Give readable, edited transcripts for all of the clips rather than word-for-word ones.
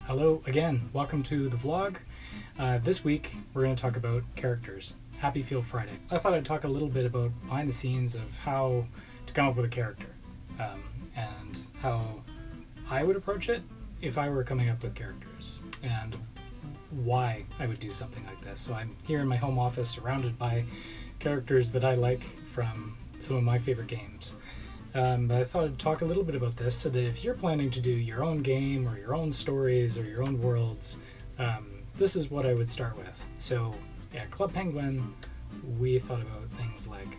Hello again, welcome to the vlog. This week we're going to talk about characters. Happy Field Friday. I thought I'd talk a little bit about behind the scenes of how to come up with a character and how I would approach it if I were coming up with characters and why I would do something like this. So I'm here in my home office surrounded by characters that I like from some of my favorite games. But I thought I'd talk a little bit about this so that if you're planning to do your own game or your own stories or your own worlds, this is what I would start with. So yeah, Club Penguin, we thought about things like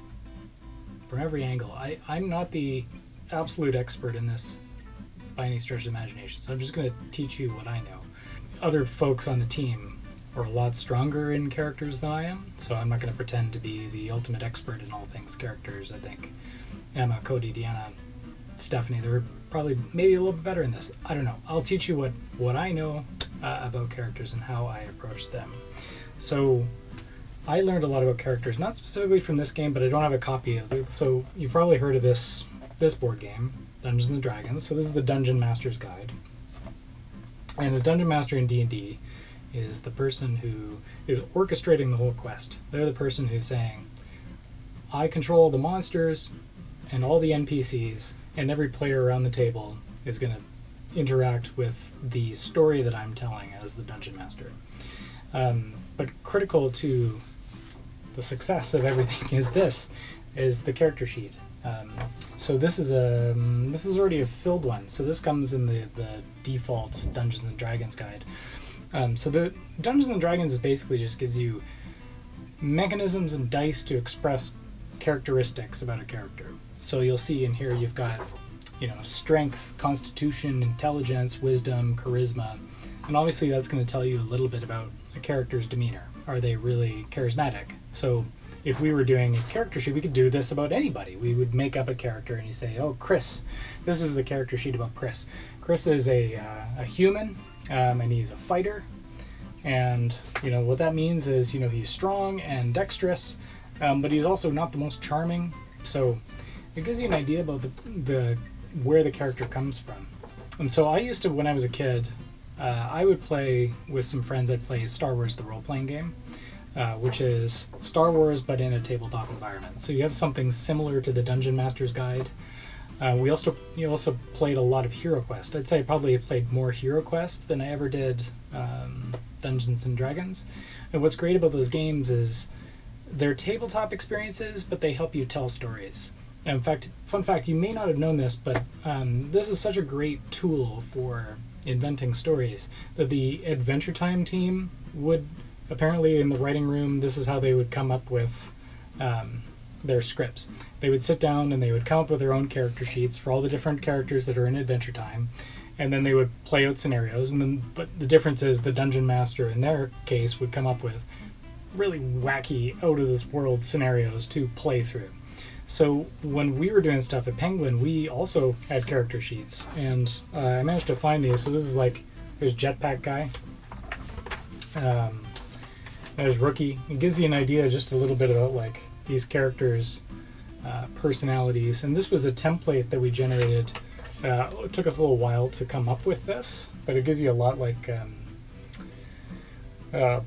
from every angle. I'm not the absolute expert in this by any stretch of the imagination, so I'm just going to teach you what I know. Other folks on the team are a lot stronger in characters than I am, so I'm not going to pretend to be the ultimate expert in all things characters. I think Emma, Cody, Deanna, Stephanie, they're probably maybe a little bit better in this. I don't know. I'll teach you what I know about characters and how I approach them. So I learned a lot about characters, not specifically from this game, but I don't have a copy of it. So you've probably heard of this board game, Dungeons and Dragons. So this is the Dungeon Master's Guide. And the Dungeon Master in D&D is the person who is orchestrating the whole quest. They're the person who's saying, I control the monsters and all the NPCs, and every player around the table is going to interact with the story that I'm telling as the Dungeon Master. But critical to the success of everything is the character sheet. So this is already a filled one. So this comes in the default Dungeons and Dragons guide. So the Dungeons and Dragons basically just gives you mechanisms and dice to express characteristics about a character. So you'll see in here you've got, strength, constitution, intelligence, wisdom, charisma, and obviously that's going to tell you a little bit about a character's demeanor. Are they really charismatic? So if we were doing a character sheet, we could do this about anybody. We would make up a character and you say, oh, Chris. This is the character sheet about Chris. Chris is a human, and he's a fighter. And, what that means is, he's strong and dexterous, but he's also not the most charming. So it gives you an idea about the where the character comes from. And so I used to, when I was a kid, I would play with some friends. I'd play Star Wars, the role-playing game, which is Star Wars but in a tabletop environment. So you have something similar to the Dungeon Master's Guide. We also played a lot of Hero Quest. I'd say I probably played more Hero Quest than I ever did Dungeons and Dragons. And what's great about those games is they're tabletop experiences, but they help you tell stories. In fact, fun fact, you may not have known this, but this is such a great tool for inventing stories that the Adventure Time team would, apparently in the writing room, this is how they would come up with their scripts. They would sit down and they would come up with their own character sheets for all the different characters that are in Adventure Time, and then they would play out scenarios. But the difference is the Dungeon Master, in their case, would come up with really wacky, out-of-this-world scenarios to play through. So when we were doing stuff at Penguin, we also had character sheets, and I managed to find these. So this is there's Jetpack Guy, there's Rookie. It gives you an idea just a little bit about these characters' personalities. And this was a template that we generated. It took us a little while to come up with this, but it gives you a lot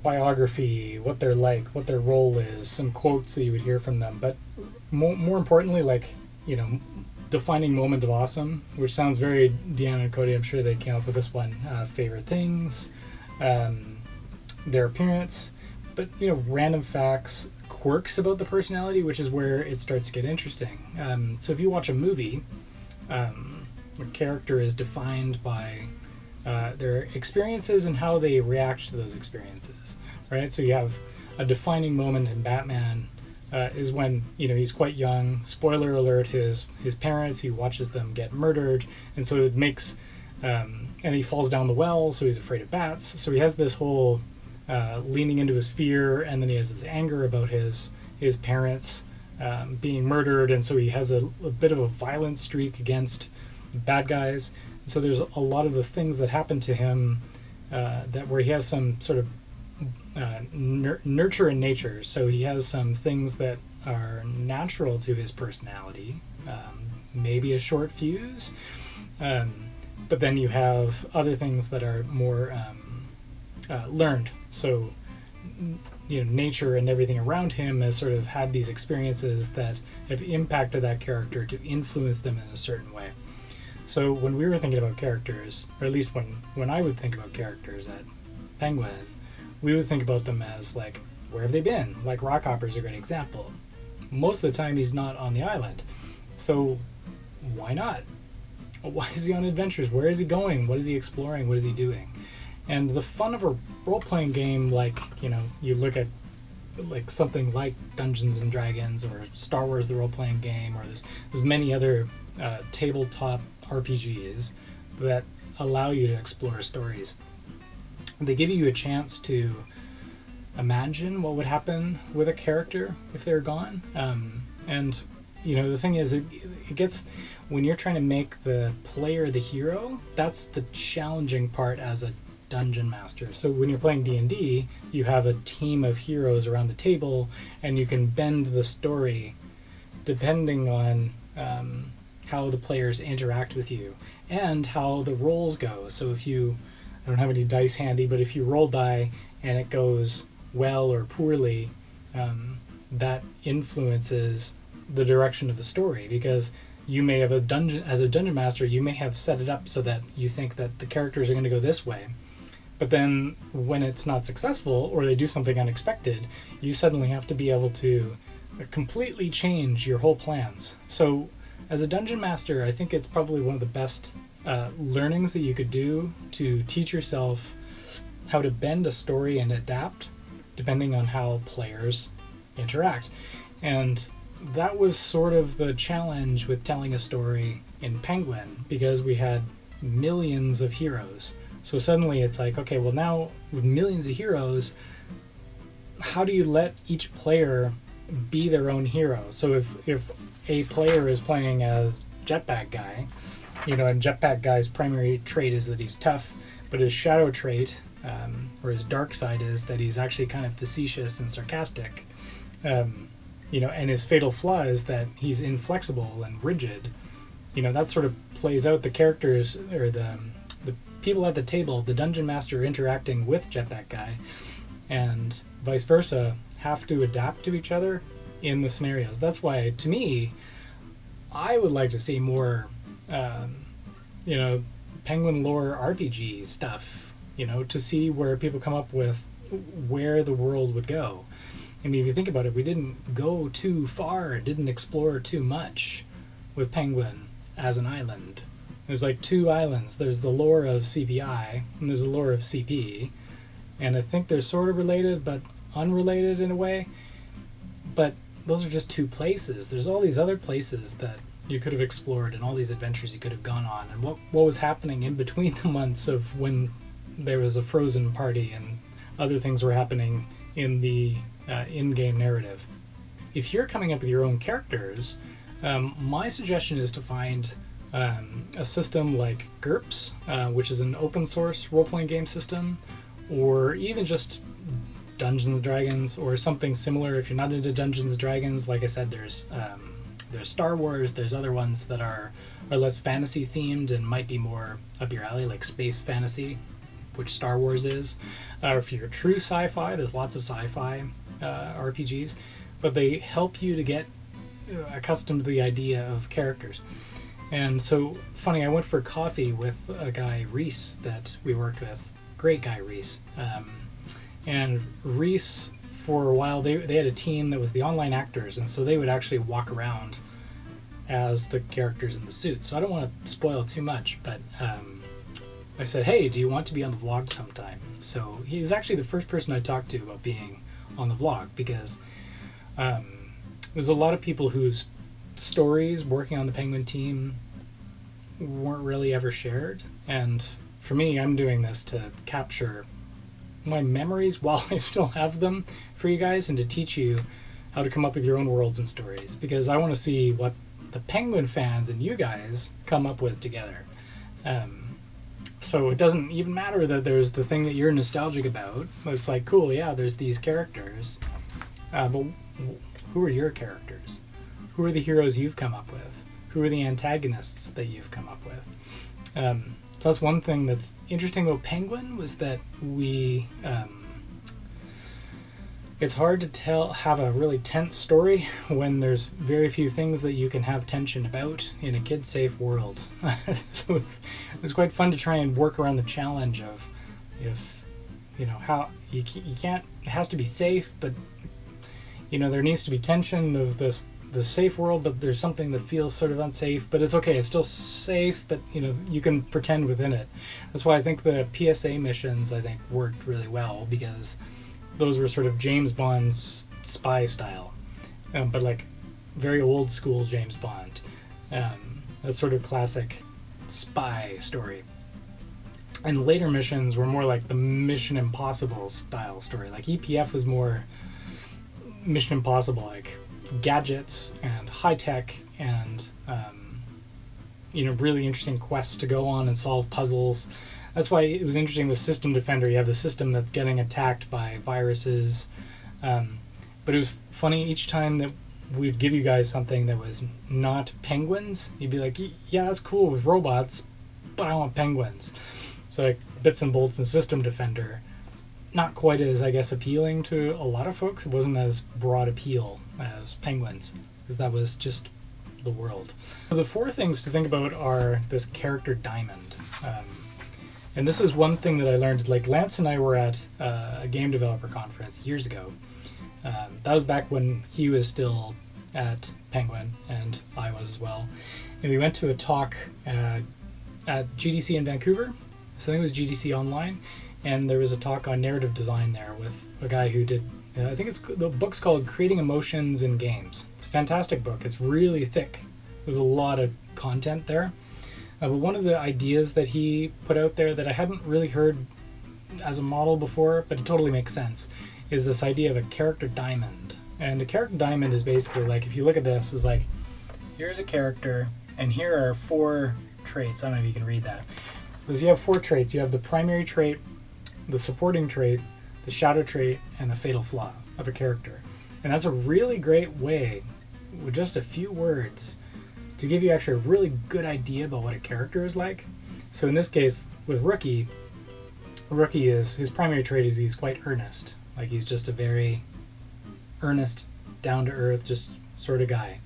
biography, what they're like, what their role is, some quotes that you would hear from them. But more importantly, defining moment of awesome, which sounds very Deanna and Cody. I'm sure they came up with this one. Favorite things, their appearance, but random facts, quirks about the personality, which is where it starts to get interesting. So if you watch a movie, a character is defined by their experiences and how they react to those experiences, right? So you have a defining moment in Batman is when he's quite young. Spoiler alert: his parents, he watches them get murdered, and so it makes and he falls down the well, so he's afraid of bats. So he has this whole leaning into his fear, and then he has this anger about his parents being murdered, and so he has a bit of a violent streak against bad guys. So there's a lot of the things that happen to him where he has some sort of nurture in nature. So he has some things that are natural to his personality, maybe a short fuse, but then you have other things that are more learned. So, nature and everything around him has sort of had these experiences that have impacted that character to influence them in a certain way. So when we were thinking about characters, or at least when I would think about characters at Penguin, we would think about them as like, where have they been? Like Rockhopper's a great example. Most of the time he's not on the island. So why not? Why is he on adventures? Where is he going? What is he exploring? What is he doing? And the fun of a role-playing game, like, you look at like something like Dungeons and Dragons or Star Wars the role-playing game, or there's many other tabletop RPGs that allow you to explore stories. They give you a chance to imagine what would happen with a character if they're gone. And the thing is, it gets, when you're trying to make the player the hero, that's the challenging part as a dungeon master. So when you're playing D&D, you have a team of heroes around the table, and you can bend the story depending on how the players interact with you and how the rolls go. So I don't have any dice handy, but if you roll die and it goes well or poorly, that influences the direction of the story, because you may have as a dungeon master, you may have set it up so that you think that the characters are going to go this way. But then when it's not successful or they do something unexpected, you suddenly have to be able to completely change your whole plans. So as a dungeon master, I think it's probably one of the best learnings that you could do to teach yourself how to bend a story and adapt depending on how players interact. And that was sort of the challenge with telling a story in Penguin, because we had millions of heroes. So suddenly it's like, okay, well now with millions of heroes, how do you let each player be their own hero? So if a player is playing as Jetpack Guy, and Jetpack Guy's primary trait is that he's tough, but his shadow trait, or his dark side, is that he's actually kind of facetious and sarcastic, and his fatal flaw is that he's inflexible and rigid. That sort of plays out the characters, or the people at the table, the dungeon master interacting with Jetpack Guy, and vice versa, have to adapt to each other in the scenarios. That's why, to me, I would like to see more, Penguin lore RPG stuff, to see where people come up with where the world would go. I mean, if you think about it, we didn't go too far, didn't explore too much with Penguin as an island. There's like two islands. There's the lore of CPI, and there's the lore of CP. And I think they're sort of related, but unrelated in a way. But those are just two places. There's all these other places that you could have explored, and all these adventures you could have gone on. And what was happening in between the months of when there was a frozen party and other things were happening in the in-game narrative. If you're coming up with your own characters, my suggestion is to find a system like GURPS, which is an open source role-playing game system, or even just Dungeons and Dragons or something similar. If you're not into Dungeons and Dragons, like I said, there's Star Wars, there's other ones that are less fantasy themed and might be more up your alley, like space fantasy, which Star Wars is. Or if you're true sci-fi, there's lots of sci-fi RPGs, but they help you to get accustomed to the idea of characters. And so it's funny, I went for coffee with a guy, Reese, that we worked with. Great guy, Reese. And Reese, for a while, they had a team that was the online actors, and so they would actually walk around as the characters in the suits. So I don't want to spoil too much, but I said, hey, do you want to be on the vlog sometime? So he's actually the first person I talked to about being on the vlog, because there's a lot of people whose stories working on the Penguin team weren't really ever shared, and for me, I'm doing this to capture my memories while I still have them for you guys, and to teach you how to come up with your own worlds and stories, because I want to see what the Penguin fans and you guys come up with together. So it doesn't even matter that there's the thing that you're nostalgic about. It's like, cool, yeah, there's these characters, but who are your characters? Who are the heroes you've come up with? Who are the antagonists that you've come up with? Plus, one thing that's interesting about Penguin was that we it's hard to have a really tense story when there's very few things that you can have tension about in a kid-safe world. So it was quite fun to try and work around the challenge of, if how you can't, it has to be safe, but there needs to be tension of the safe world, but there's something that feels sort of unsafe, but it's okay, it's still safe, but you can pretend within it. That's why I think the PSA missions worked really well, because those were sort of James Bond's spy style, but like very old school James Bond. That sort of classic spy story. And later missions were more like the Mission Impossible style story. Like EPF was more Mission Impossible, like gadgets and high tech and really interesting quests to go on and solve puzzles. That's why it was interesting with System Defender. You have the system that's getting attacked by viruses, but it was funny each time that we'd give you guys something that was not penguins. You'd be like, yeah, that's cool with robots, but I want penguins. So like bits and bolts and System Defender, not quite as, I guess, appealing to a lot of folks. It wasn't as broad appeal as penguins, because that was just the world. So the 4 things to think about are this character diamond. And this is one thing that I learned. Like Lance and I were at a game developer conference years ago. That was back when he was still at Penguin and I was as well. And we went to a talk at GDC in Vancouver. So I think it was GDC Online. And there was a talk on narrative design there with a guy who did, I think the book's called Creating Emotions in Games. It's a fantastic book. It's really thick. There's a lot of content there. But one of the ideas that he put out there that I hadn't really heard as a model before, but it totally makes sense, is this idea of a character diamond. And a character diamond is basically like, if you look at this, is like, here's a character, and here are 4 traits. I don't know if you can read that. Because you have 4 traits. You have the primary trait, the supporting trait, the shadow trait, and the fatal flaw of a character. And that's a really great way, with just a few words, to give you actually a really good idea about what a character is like. So in this case, with Rookie is, his primary trait is he's quite earnest. Like he's just a very earnest, down-to-earth, just sort of guy.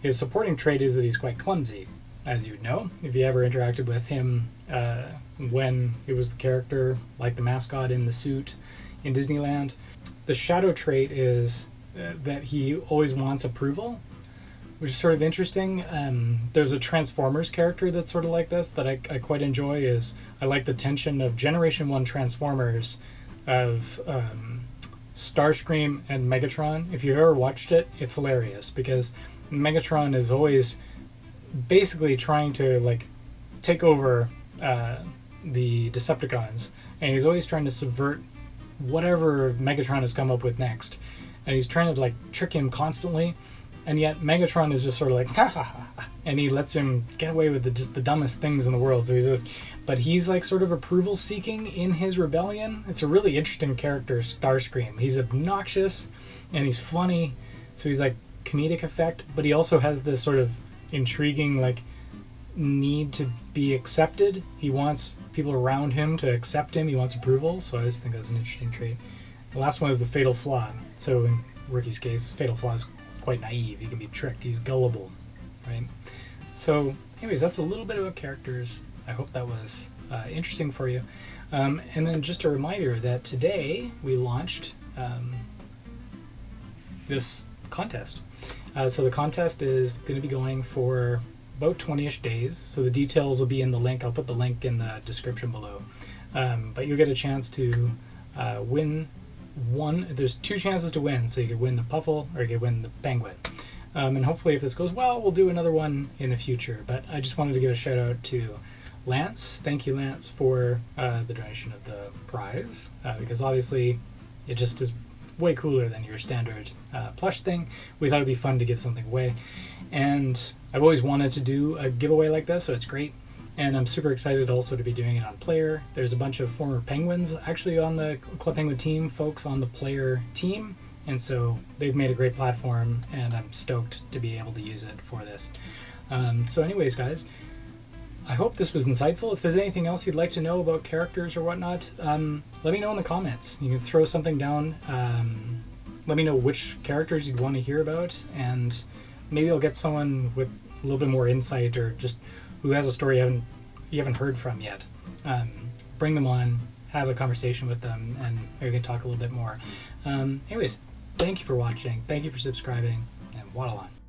His supporting trait is that he's quite clumsy, as you'd know, if you ever interacted with him when it was the character, like the mascot in the suit in Disneyland. The shadow trait is that he always wants approval, which is sort of interesting. There's a Transformers character that's sort of like this that I quite enjoy. Is I like the tension of Generation 1 Transformers of Starscream and Megatron. If you've ever watched it, it's hilarious, because Megatron is always basically trying to like take over the Decepticons, and he's always trying to subvert whatever Megatron has come up with next, and he's trying to like trick him constantly. And yet Megatron is just sort of like, ha ha ha, and he lets him get away with just the dumbest things in the world. So but he's like sort of approval seeking in his rebellion. It's a really interesting character, Starscream. He's obnoxious and he's funny, so he's like comedic effect, but he also has this sort of intriguing like need to be accepted. He wants people around him to accept him. He wants approval. So I just think that's an interesting trait. The last one is the fatal flaw. So in Rookie's case, fatal flaw is quite naive. He can be tricked. He's gullible, right? So anyways, that's a little bit about characters. I hope that was interesting for you. And then just a reminder that today we launched this contest. So the contest is going to be going for about 20-ish days. So the details will be in the link. I'll put the link in the description below. But you'll get a chance to win one. There's 2 chances to win, so you could win the Puffle or you could win the Penguin. And hopefully if this goes well, we'll do another one in the future. But I just wanted to give a shout out to Lance. Thank you, Lance, for the donation of the prize, because obviously it just is way cooler than your standard plush thing. We thought it'd be fun to give something away, and I've always wanted to do a giveaway like this, so it's great. And I'm super excited also to be doing it on Player. There's a bunch of former Penguins actually on the Club Penguin team, folks on the Player team, and so they've made a great platform, and I'm stoked to be able to use it for this. So anyways, guys, I hope this was insightful. If there's anything else you'd like to know about characters or whatnot, let me know in the comments. You can throw something down. Let me know which characters you'd want to hear about, and maybe I'll get someone with a little bit more insight, or just who has a story you haven't heard from yet. Bring them on, have a conversation with them, and maybe we can talk a little bit more. Anyways, thank you for watching. Thank you for subscribing, and waddle on.